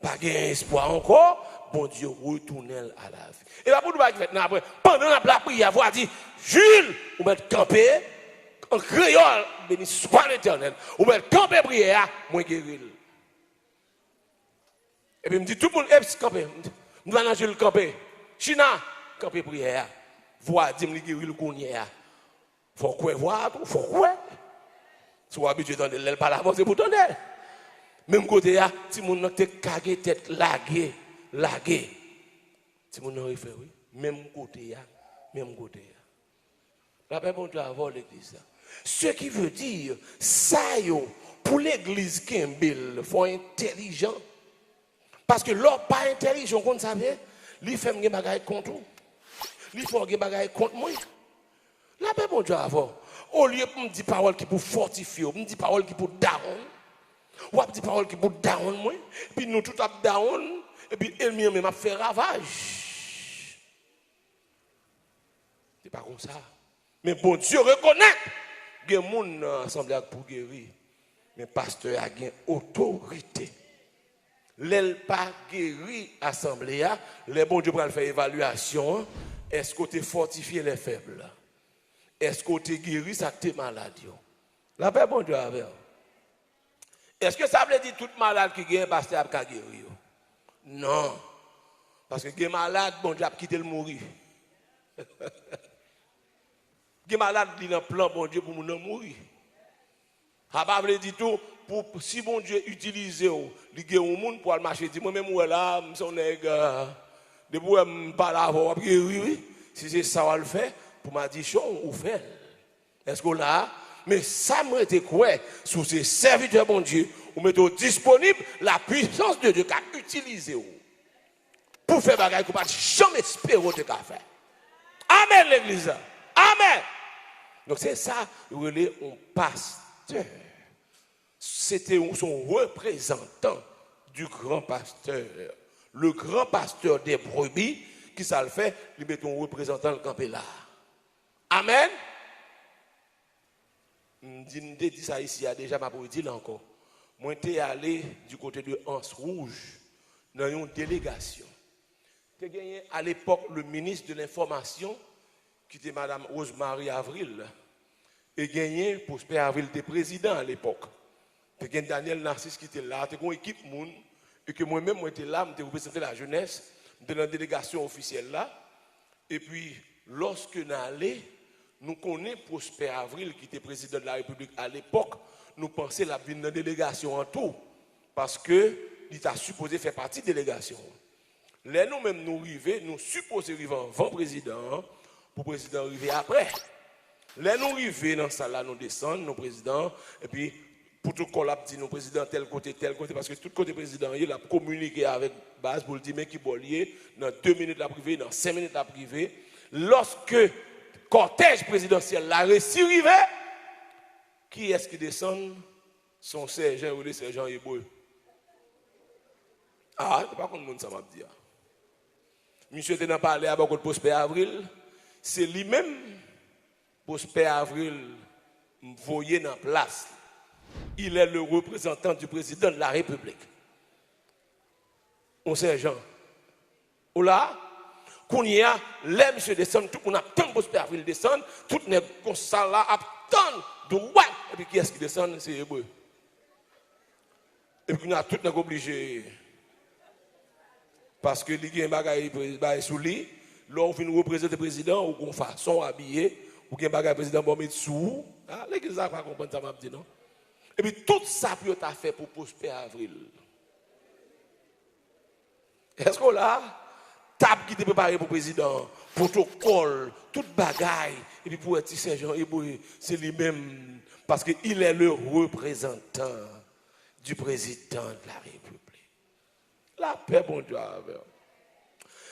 [SPEAKER 1] pas d'espoir encore, bon Dieu retourne à la vie. Et là, pour nous, après, pendant la prière, vous dit, Jules, vous mettez camper, en créole, béni soit l'Éternel. Ou bien camper prière, moi guérir. Et puis il me dit tout le monde, camper. Nous allons le camper. China, camper prière. Voir, dit me guérir le cournier. Faut quoi voir, faut quoi. Soit habitué dans l'aile par la voix, c'est pour donner. Même côté, si mon nom te cagué, tête lagué. Si mon nom fait oui. Même côté. La paix bon Dieu avant l'église. Ce qui veut dire, ça, pour l'église qui est belle, il faut intelligent. Parce que l'homme pas intelligent, comme vous savez, il fait des bagailles contre vous. Il fait des bagailles contre moi. La paix bon Dieu avant. Au lieu de me dire paroles qui pour fortifier, me dire paroles qui pour down. Ou me dire paroles qui pour down moi. Puis nous tout up down. Et puis ennemi même a fait ravage. C'est pas comme ça. Mais bon Dieu reconnaît. Il y a des gens qui sont assemblés pour guérir. Mais le pasteur a une autorité. L'aile pas guéri assemblée, les bons Dieu pour faire évaluation. Est-ce que tu fortifié les faibles? Est-ce que tu guéri ça t'es malade? La paix bon Dieu avec. Est-ce que ça veut dire tout malade qui guérit pasteur a guéri? Non. Parce que les malades, bon Dieu a quitté le mourir. Qui malade li dans plan bon Dieu pour moun mourir. A pas veut dire tout pour si bon Dieu utilise ou li gen un monde pour marcher dit moi même ou là son nèg de pour pas là oui si c'est ça on le fait pour m'a dit chon ou fait. Est-ce que là mais ça moi était quoi sous ces serviteurs bon Dieu ou mettez disponible la puissance de Dieu qu'a utilisé pour faire bagaille qu'on pas jamais espérer de faire. Amen l'église. Amen. Donc c'est ça, il est un pasteur. C'était son représentant du grand pasteur. Le grand pasteur des brebis, qui ça le fait, il met un représentant le campé là. Amen. Je dis ça ici, il y a déjà ma pour dire encore. Moi, j'étais allé du côté de Anse Rouge, dans une délégation. J'ai gagné à l'époque le ministre de l'Information, qui était Mme Rosemarie Avril, et gagné Prosper Avril, était président à l'époque. Il y a Daniel Narcisse qui était là, il y a une équipe, et que moi-même, j'étais là, je représentais la jeunesse, j'étais dans la délégation officielle là. Et puis, lorsque nous allons, nous connaissons Prosper Avril, qui était président de la République à l'époque, nous pensions la venir dans la délégation en tout, parce qu'il était supposé faire partie de la délégation. Là, nous-mêmes, nous arrivons, nous supposons arriver avant le président, pour le président arriver après. Là, nous arrivons dans ça, là, nous descendons, nos présidents, et puis, pour tout le monde, dit nos présidents tel côté, parce que tout côté président, il a communiqué avec base pour le dire, mais qui est lié, dans 2 minutes la privée, dans 5 minutes la privée. Lorsque le cortège présidentiel l'a réussi, qui est-ce qui descend? Son sergent ou les sergents hébreux. Ah, c'est pas comme le monde ça m'a dit. Monsieur était dans parler avec le Prosper Avril, c'est lui-même, Prosper Avril, voyé dans place. Il est le représentant du président de la République. On sait, Jean. Ou là, qu'on y a, les monsieur descend, tout qu'on attend Prosper Avril descend, tout n'est comme ça là, attend, droit. Et puis qui est-ce qui descend? C'est hébreu. Et puis on a tout n'est obligé. Parce que il y a un bagage sous lui, là on vient représenter le président, ou qu'on façon habillé, ou qu'il y a un bagage président bon mettre sous. Ah, l'église n'a pas compris ça, m'a dit non. Et puis tout ça peut être fait pour Prosper Avril. Est-ce qu'on a table qui était préparée pour le président, protocole, toute bagaille, et puis pour être Saint-Jean, c'est lui-même, parce qu'il est le représentant du président de la République. La paix, bon Dieu, avec.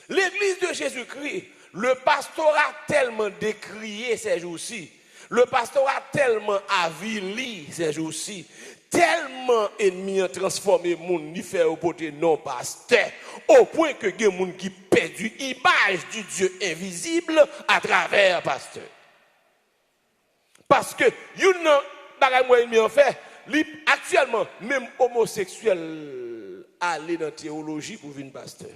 [SPEAKER 1] L'église de Jésus-Christ, le pastorat tellement décrié ces jours-ci, le pastorat tellement avili ces jours-ci, tellement ennemi a transformé le monde, ni fait au côté non pasteur, au point que il y a des gens qui perdent l'image du Dieu invisible à travers le pasteur. Parce que, il y a des fait, actuellement, même homosexuel aller dans la théologie pour devenir pasteur.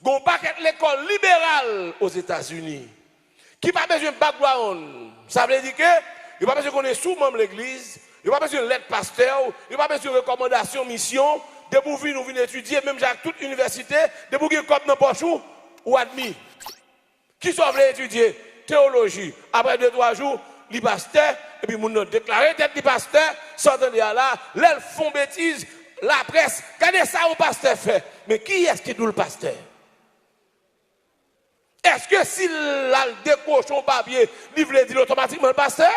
[SPEAKER 1] Il y a l'école libérale aux États-Unis qui n'a pas besoin de background. Ça veut dire que il n'y a pas besoin qu'on est sous-membre de l'église, il n'y a pas besoin de lettre pasteur, il n'y a pas besoin de recommandation, mission, de pour venir étudier, même à toute université, de pour qu'il y ait comme dans le poche ou admis. Qui sont venus étudier théologie, après 2-3 jours, les pasteurs, et puis ils ont déclaré tête de pasteur, sortant de là, ils font bêtises, la presse, regardez ça au pasteur fait. Mais qui est-ce qui est le pasteur? Est-ce que s'il a le décoche son papier, il veut dire automatiquement le pasteur?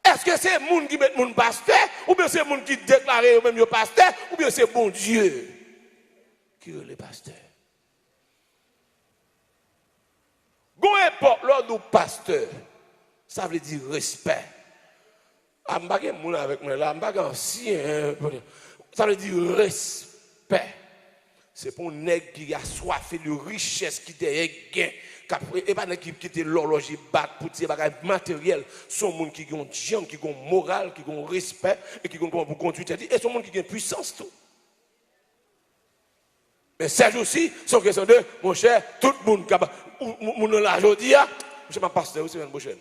[SPEAKER 1] Est-ce que c'est le monde qui met le pasteur? Ou bien c'est le monde qui déclare même le pasteur? Ou bien c'est bon Dieu qui est le pasteur? Gon époque, l'ordre du pasteur, ça veut dire respect. Je ne sais pas avec moi là, je ne sais pas ancien. Ça veut dire respect. C'est pour un nègre qui a soif de richesse, qui a gain, et pas un qui était l'horloge bac pour dire des matériel. Son monde qui a un diable, qui a un moral, qui a un respect, et qui a un pour conduire. Et son monde qui a une puissance tout. Mais ces jours-ci, sont question de, mon cher, tout le monde, mon là aujourd'hui, je suis ma pasteur, c'est une prochaine.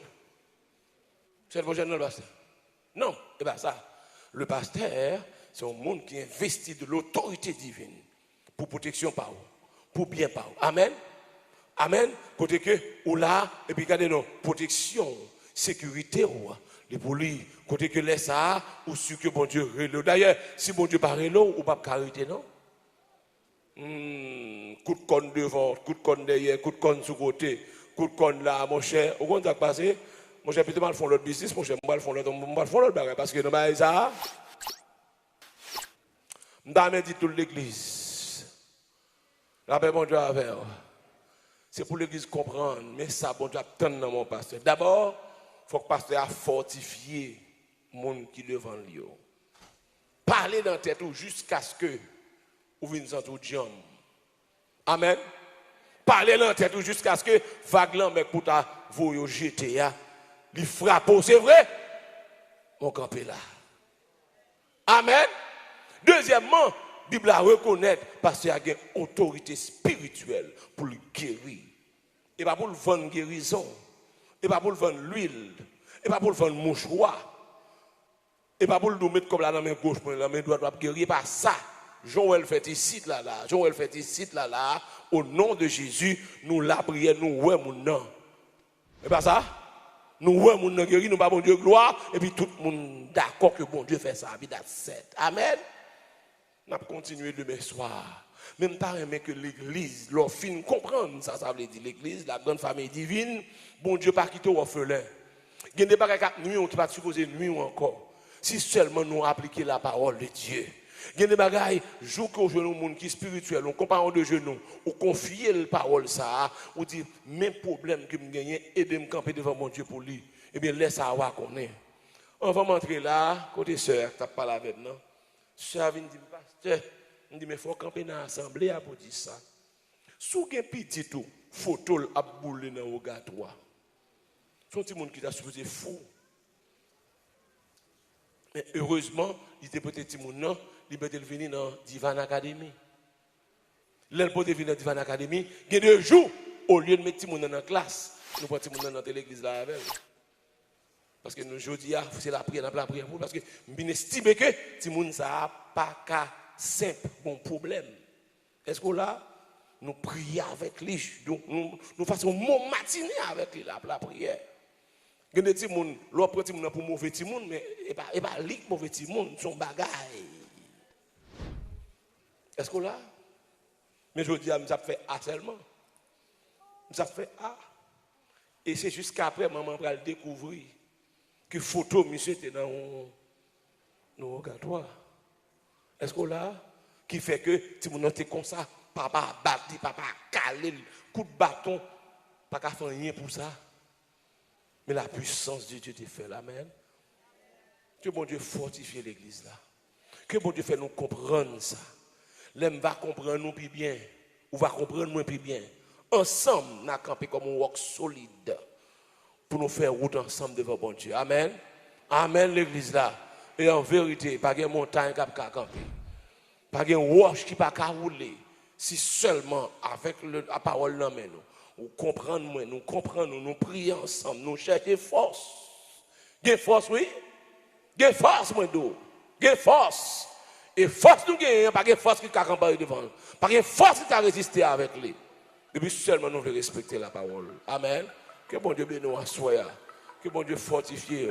[SPEAKER 1] C'est une prochaine, non, le pasteur. Non, et bien ça, le pasteur, c'est un monde qui investit de l'autorité divine pour protection par vous, pour bien par vous. Amen. Amen. Côté que, ou là, et puis regardez, non, protection, sécurité, les polis, côté que laisse ça, ou sûr que bon Dieu relève. D'ailleurs, si bon Dieu parle l'eau, ou pas carité, non? Coup de conne devant, coup de conne derrière, coup de conne sous côté, coup de conne là, mon cher. Au compte, ça passé, mon cher, plutôt mal font l'autre business, mon cher, moi, le font l'autre bagage, parce que dans ça, m'dame dit toute l'église. La paix, bon Dieu, avec. C'est pour l'église comprendre, mais ça, bon Dieu, attend dans mon pasteur. D'abord, il faut que le pasteur a fortifié le monde qui est devant lui. Parler dans la tête jusqu'à ce que vous veniez sentir jam. Amen. Parler dans la tête jusqu'à ce que vaguement, mais pour ta vous jeter, il frappe, c'est vrai? On campe là. Amen. Deuxièmement, la Bible a reconnaître parce qu'il y a une autorité spirituelle pour le guérir. Et pas pour le vendre guérison. Et pas pour le vendre l'huile. Et pas pour le vendre mouchoir. Et pas pour le mettre comme là dans la main gauche, pour la main droite, pour guérir. Pas ça. Joël fait ici, là. Joël fait ici, là. Au nom de Jésus, nous la prière, nous ouais mon nom. Et pas ça? Nous ouais mon nom guéri, nous pas bon Dieu gloire. Et puis tout le monde d'accord que bon Dieu fait ça. Amen. On va continuer demain soir. Même pas aimer que l'église, leur fin comprendre, ça veut dire l'église, la grande famille divine, bon Dieu pas quitter orphelin. Il y a des bagages qui nuit, on ne pas supposer nuit encore. Si seulement nous appliquons la parole de Dieu. Il y a des bagages, jour qu'au genou, monde qui est spirituel, on compare de genoux, on confie la parole ça, on dit, même problème que je gagne, aider me camper devant mon Dieu pour lui. Eh bien, laisse ça voir qu'on est. On va montrer là, côté sœur, tu n'as pas la maintenant. Sœur vient dire, pasteur, on dit, mais il faut camper dans l'assemblée pour dire ça. Sous un petit tout, photo a boulé dans le rogatoire. Son petit monde qui t'a supposé fou. Mais heureusement, il était peut-être petit monde, il peut venir dans Divan Academy. L'elle peut venir dans Divan Academy, il y a 2 jours, au lieu de mettre petit monde dans la classe, nous prenons petit monde dans l'église là avec. Parce que nous, aujourd'hui, c'est la prière, parce que je estime que petit monde ça pas qu'à simple bon problème. Est-ce que là, nous prions avec lui, nous faisons mon matinée avec lui, la prière. Il y a des petits gens, l'autre petit monde pour mauvais petit monde, mais il n'y a pas de mauvais petit monde, son bagaille. Est-ce que là? Mais je dis, ça fait A seulement. Ça fait A. Et c'est jusqu'après, maman va le découvrir que photo, monsieur, était dans nos rogatoire. Est-ce que là? Qui fait que si vous notez comme ça, papa battu, papa calé, coup de bâton, pas qu'à faire rien pour ça. Mais la puissance de Dieu te fait l'amen. Que bon Dieu fortifie l'église là. Que bon Dieu fait nous comprendre ça. L'homme va comprendre nous plus bien. Ou va comprendre nous plus bien. Ensemble, nous avons campé comme un roc solide. Pour nous faire route ensemble devant bon Dieu. Amen. Amen l'église là. Et en vérité, pas de montagne qui a camper. Pas de roche qui n'a pas rouler. Si seulement avec la parole dans nous. Nous comprenons, nous prions ensemble, nous cherchons force. Gain force, oui. Gain force, moi, d'eau. Gain force. Et force, nous gagnons, pas de force qui a campé devant nous. Pas de force qui a résisté avec lui. Et puis seulement nous voulons respecter la parole. Amen. Que bon Dieu bénisse nous, que bon Dieu fortifie.